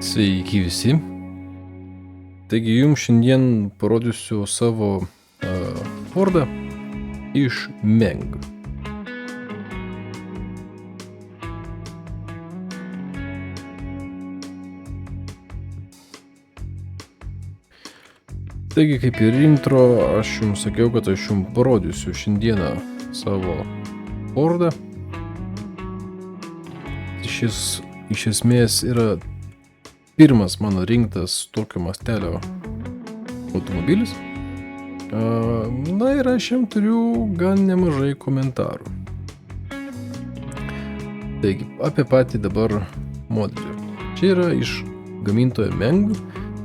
Sveiki visi. Taigi jums šiandien parodysiu savo Fordą iš Meng. Taigi kaip ir intro, aš jums sakiau, kad aš jums parodysiu šiandieną savo Fordą. Šis iš esmės yra pirmas mano rinktas tokio mastelio automobilis. Na ir aš jam turiu gan nemažai komentarų. Taigi, apie patį dabar modelį. Čia yra iš gamintojo Meng.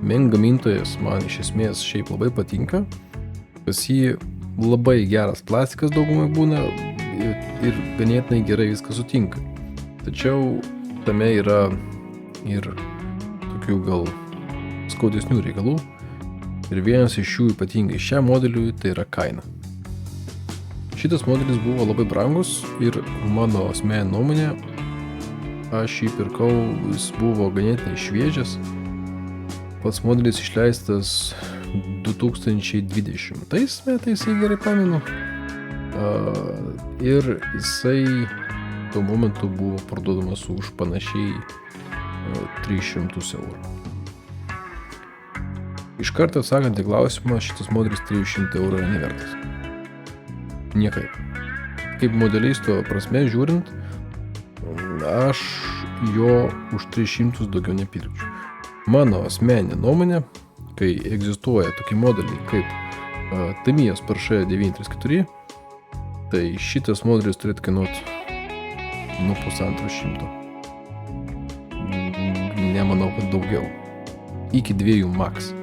Meng gamintojas man iš esmės šiaip labai patinka. Pas jį labai geras plastikas daugumai būna ir ganėtinai gerai viskas sutinka. Tačiau tame yra ir tokių gal skaudesnių reikalų. Ir vienas iš jų ypatingai šiam modeliui tai yra kaina. Šitas modelis buvo labai brangus ir mano asmeninė nuomonė, aš jį pirkau, jis buvo ganėtinai šviežias. Pats modelis išleistas 2020 metais, jei gerai pamenu. Ir jisai tuo momentu buvo parduodamas už panašiai 300 eurų. Iš karto atsakant į klausimą, šitas modelis 300 eurų yra nevertas. Niekaip. Kaip modelisto prasme žiūrint, aš jo už 300 daugiau nepirkčiau. Mano asmeninė nuomonė, kai egzistuoja tokie modeliai kaip Tamiya Porsche 934, tai šitas modelis turėtų kainuoti nuo 150. Nemanau, kad daugiau. Iki 2 max.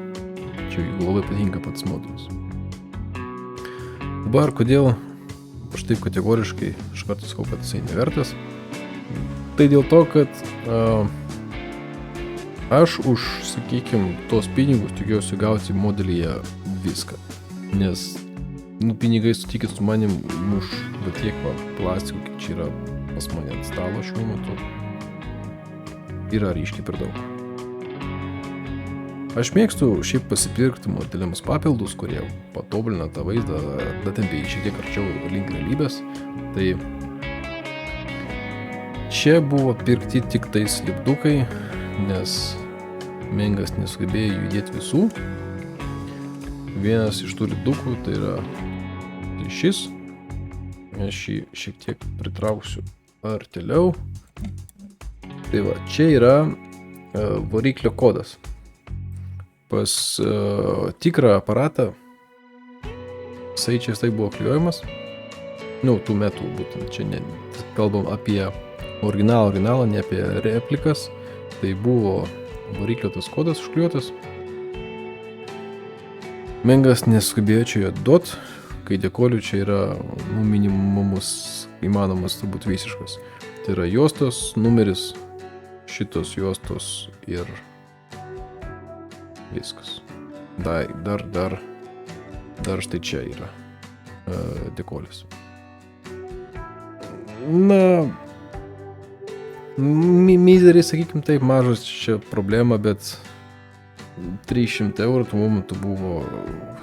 Čia jeigu labai patinka pats modelis. Dabar, kodėl aš taip kategoriškai iš karto sakau, kad jisai nevertas? Tai dėl to, kad aš už, sakykime, tos pinigus tikiuosi gauti modelyje viską. Nes, pinigai sutikit su manim už tiek plastikų, kiek čia yra pas mane ant stalo šiuo metu, yra ryškiai per daug. Aš mėgstu šiaip pasipirkti modeliams papildus, kurie patobulina tą vaizdą, datempia jį šiek tiek arčiau link realybės. Tai čia buvo pirkti tik tais lipdukai, nes Mengas nesugebėjo judėti visų. Vienas iš tų lipdukų tai yra šis. Aš jį šiek tiek pritrauksiu artėliau. Tai va, čia yra variklio kodas. Pas tikrą aparatą jisai čia buvo klijuojamas. Tų metų būtent čia kalbam apie originalą, ne apie replikas. Tai buvo variklio tas kodas užklijuotas. Mengas nesugebėjo čia jo duot, kai dekolių čia yra minimumus įmanomas turbūt visiškas. Tai yra juostos numeris, šitos juostos ir viskas. Dar štai čia yra dekolis. Na, mizeriai, sakykim taip, mažas čia problema, bet 300 eurų tuo momentu buvo,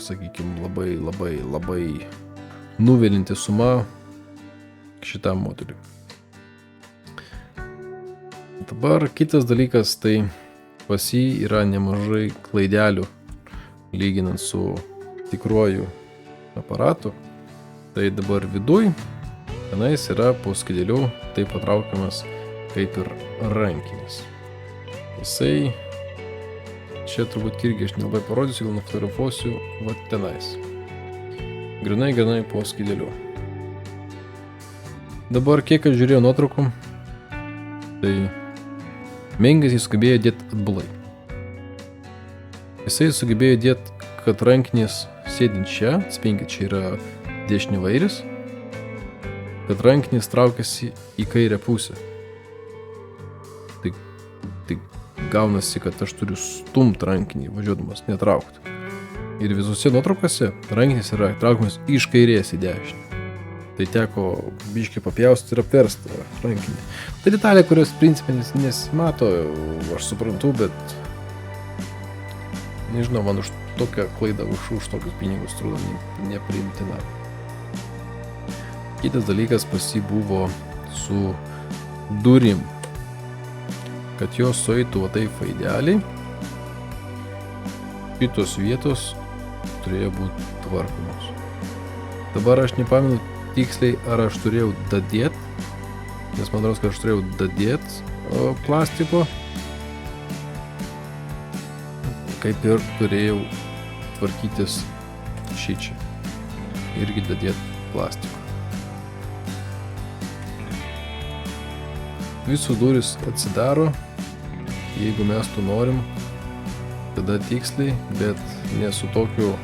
sakykim, labai nuvilinti suma šitam modeliui. Dabar kitas dalykas, tai pas jį yra nemažai klaidelių lyginant su tikruoju aparatu. Tai dabar viduj tenais yra po skydeliu taip patraukiamas kaip ir rankinis. Jisai čia turbūt irgi aš nelabai parodysiu, gal nufotografuosiu va tenais. Grinai po skydeliu. Dabar kiek aš žiūrėjau nuotraukom, tai Mengas jį sugebėjo dėti atbulai. Jisai sugebėjo dėti, kad rankinis sėdint čia, atspinkit, čia yra dešinivairis, kad rankinis traukiasi į kairę pusę. Tai gaunasi, kad aš turiu stumt rankinį, važiuodamas, netraukti. Ir visose nuotraukose rankinis yra traukiamas iš kairės į dešinę. Tai teko biškį papjausti ir apversti rankinį. Tai detalė, kurios principė nesimato, aš suprantu, bet nežinau, man už tokią klaidą, už tokius pinigus trūdo nepriimtina. Kitas dalykas pas jį buvo su durim, kad jos sueitų taip idealiai, šitos vietos turėjo būti tvarkomos. Dabar aš nepamenu tiksliai, ar aš turėjau dadėt, nes man atrodo, kad aš turėjau dadėt plastiko, kaip ir turėjau tvarkytis šičia, irgi dadėt plastiko. Visos durys atsidaro, jeigu mes to norim, tada tiksliai, bet ne su tokiu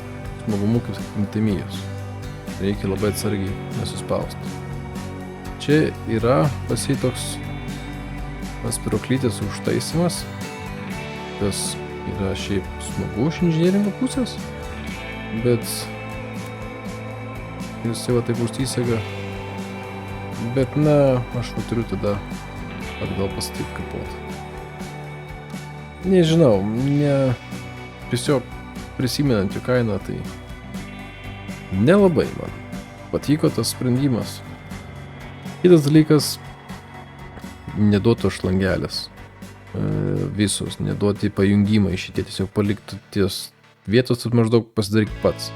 smagumu kaip Temijos. Reikia labai atsargiai nesuspausti. Čia yra pas jį toks spiroklytės užtaisimas, kas yra šiaip smagu iš inžinieringo pusės, bet jis jau taip užtįsega, bet aš turiu tada atgal pastatyti kapotą. Nežinau, tiesiog prisimenant jų kainą, tai nelabai man patiko tas sprendimas. Kitas dalykas, neduotos šlangelės. Visos, neduoti pajungimą šitie, tiesiog paliktų ties vietos, tad maždaug pasidaryk pats.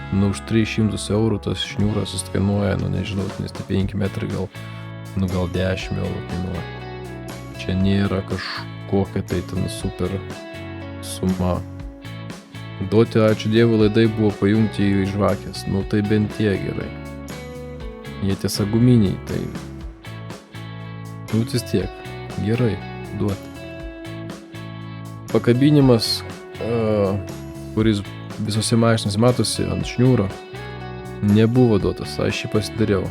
Už 300 eurų tas šniūras jis kainuoja, nežinau, nes tai 5 metrai gal 10 eurų kainuoja. Čia nėra kažkokia tai ten super suma. Duoti, ačiū Dievui, laidai buvo pajungti į žvakės, tai bent tie gerai. Jie tiesa guminiai, tai vis tiek, gerai, duoti. Pakabinimas, kuris visose mašinose matosi ant šniūro, nebuvo duotas, aš jį pasidariau.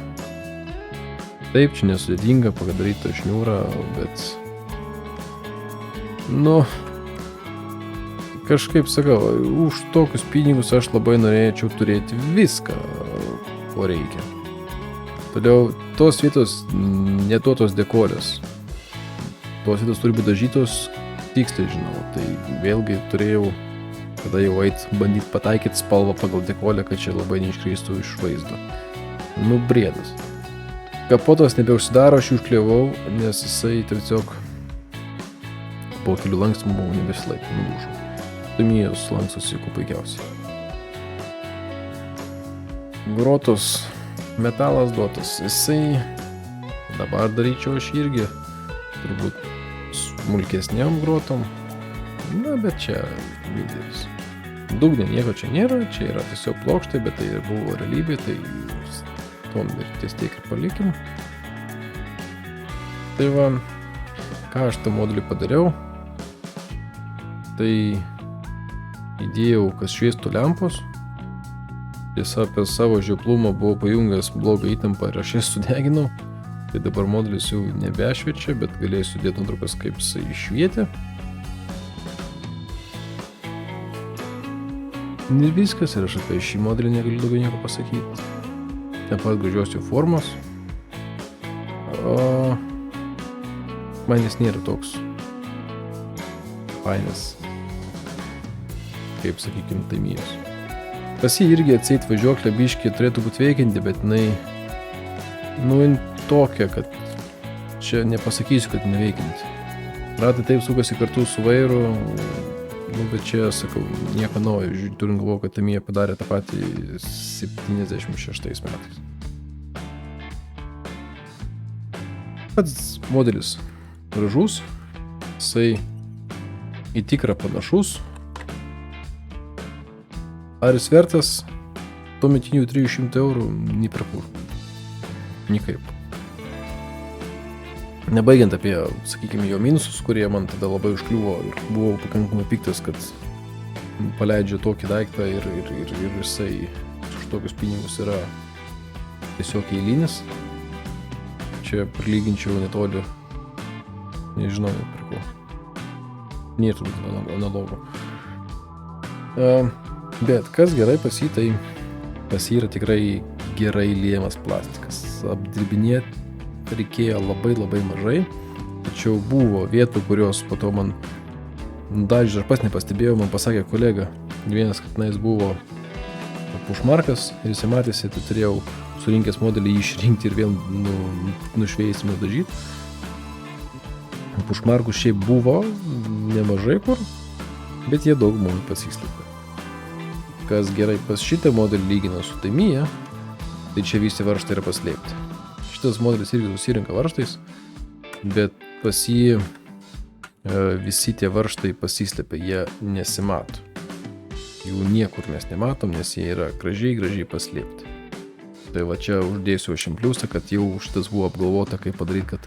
Taip, čia nesudėtinga padaryti tą šniūrą, bet kažkaip sakau, už tokius pinigus aš labai norėčiau turėti viską, ko reikia. Toliau, tos vietos neduotos dekolės. Tos vietos turi būti dažytos, tiksliai žinau, tai vėlgi turėjau tada jau bandyti pataikyti spalvą pagal dekolę, kad čia labai neiškreistų iš vaizdo. Briedas. Kapotas nebeužsidaro, aš jį užkliavau, nes jisai tiesiog po kelių lankstimų buvo nebesilaikė, nulūžo. Temijos lankstosi kuo puikiausiai. Grotos metalas duotas, jisai dabar daryčiau aš irgi turbūt smulkesniam grotom. Bet čia didelis. Dugne nieko čia nėra, čia yra tiesiog plokštai, bet tai buvo realybė, tai tom ir ties tiek ir palikim. Tai va, ką aš tą modulį padariau, tai įdėjau, kas šviestų lempos. Tiesa, apie savo žioplumą buvau pajungęs blogą įtampą ir aš jas sudeginau. Tai dabar modulis jau nebešviečia, bet galėjau sudėti nuotraukas, kaip jisai išvietė. Ir viskas, ir aš apie šį modelį negaliu daugiau nieko pasakyti. Taip pat gražios jo formos. Man jis nėra toks fainas, kaip sakykim Temijos. Pas jį irgi atseit važiuoklė biškį turėtų būti veikianti, bet jinai tokia, kad čia nepasakysiu, kad neveikianti. Ratai taip sukasi kartu su vairu, bet čia, sakau, nieko naujo, turint galvoju, kad Temija padarė tą patį 76 metais. Pats modelis gražus, jisai į tikrą panašus. Ar jis vertas tuometinių 300 eurų? Niprapur. Nikaip. Nebaigiant apie, sakykime, jo minusus, kurie man tada labai užkliuvo ir buvau pakankamai piktas, kad paleidžia tokį daiktą ir jisai už tokius pinigus yra tiesiog eilinis. Čia prilyginčiau netoli, nežinau, prie ko. Nėra turbūt analogo. Bet kas gerai pas jį, tai pas jį yra tikrai gerai liejamas plastikas. Apdirbinėti reikėjo labai mažai, tačiau buvo vietų, kurios po to man dažė, aš pats nepastebėjau, man pasakė kolega, vienas, kad jis buvo pušmarkas ir jis matėsi, tai turėjau surinkęs modelį jį išrinkti ir vėl nušveisti, nudažyti. Pušmarkų šiaip buvo nemažai kur, bet jie daug mums pasislėpė. Kas gerai pas šitą modelį lygina su Tamiya, tai čia visi varžtai yra paslėpti. Šitas modelis irgi susirinka varžtais, bet pas jį visi tie varžtai pasislėpia, jie nesimato. Jų niekur mes nematom, nes jie yra gražiai paslėpti. Tai va čia uždėsiu aš pliusą, kad jau šitas buvo apgalvota, kaip padaryti, kad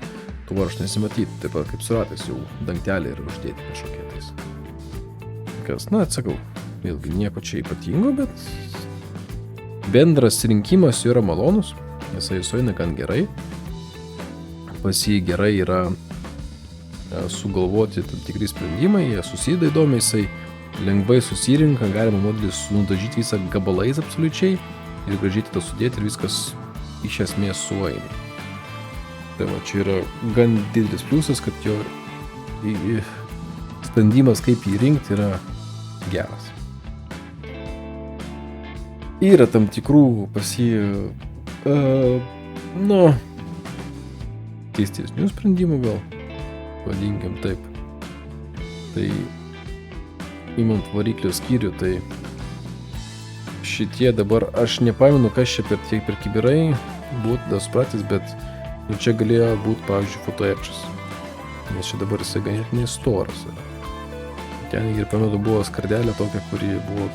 tų varžtų nesimatyti. Taip pat kaip su ratais jau dangtelį yra uždėti kažkokie tais. Kas, na, atsakau, vėlgi nieko čia ypatingo, bet bendras rinkimas yra malonus, jisai sueina gan gerai. Pas jį gerai yra sugalvoti tam tikri sprendimai, jie susideda įdomiai, jisai lengvai susirinka, galima modelį nudažyti visą gabalais absoliučiai ir gražiai tada sudėti ir viskas iš esmės sueina. Tai va, čia yra gan didelis pliusas, kad jo sprendimas, kaip jį rinkti, yra geras. Yra tam tikrų pas jį keistesnių sprendimų gal, vadinkim taip. Tai imant variklio skyrių, tai šitie dabar, aš nepamenu, kas čia per kibirai būtų supratęs, bet čia galėjo būti, pavyzdžiui, fotoepšas. Nes čia dabar jisai ganėtinai storas yra. Ten ir pamenu buvo skardelė tokia, kuri buvo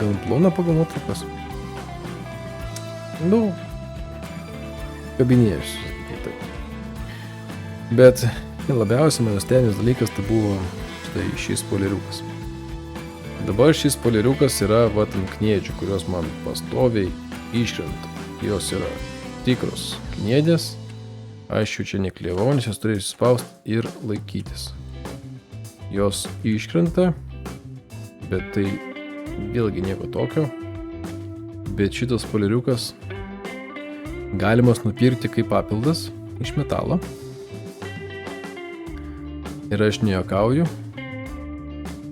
gan plona pagal nuotraukas. Kabinėjus. Bet labiausiai man nustebinęs dalykas tai buvo štai šis poliariukas. Dabar šis poliariukas yra vat ant kniedžių, kurios man pastoviai iškrenta. Jos yra tikros kniedės. Aš jų čia neklievau, nes jos turėjo spausti ir laikytis. Jos iškrenta, bet tai vėlgi nieko tokio. Bet šitas poliariukas galimas nupirkti kaip papildas iš metalo. Ir aš nejuokauju,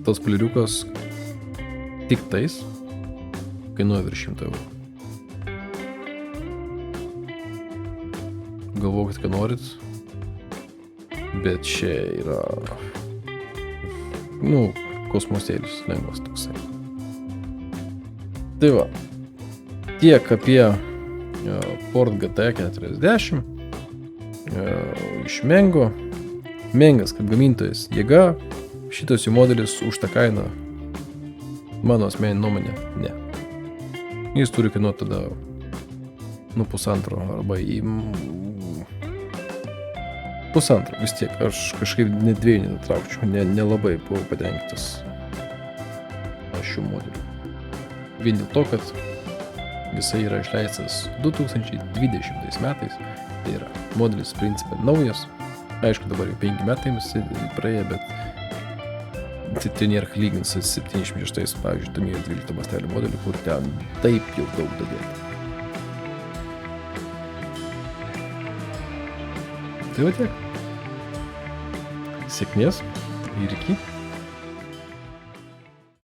tas poliariukas tik tais kainuoja virš 100 eurų. Galvokit, ką norit, bet čia yra, kosmosėlis lengvas toksai. Tai va, tiek apie Ford GT40 iš Mengo. Mengas kaip gamintojas jėga, šitas jų modelis už tą kainą, mano asmeninė nuomonė, ne. Jis turi kainuoti tada 1,5 arba į 1,5 vis tiek. Aš kažkaip net 2 netraukčiau, nelabai buvau patenkintas šių modelių. Vien dėl to, kad jisai yra išleistas 2020 metais, tai yra modelis principė naujas. Aišku, dabar jau 5 metai praėjo, bet tai nėra lygins 76, pavyzdžiui, Tamiya 12 mastelio modelį, kur ten taip jau daug dadėta. Tai va tiek. Sėkmės ir iki.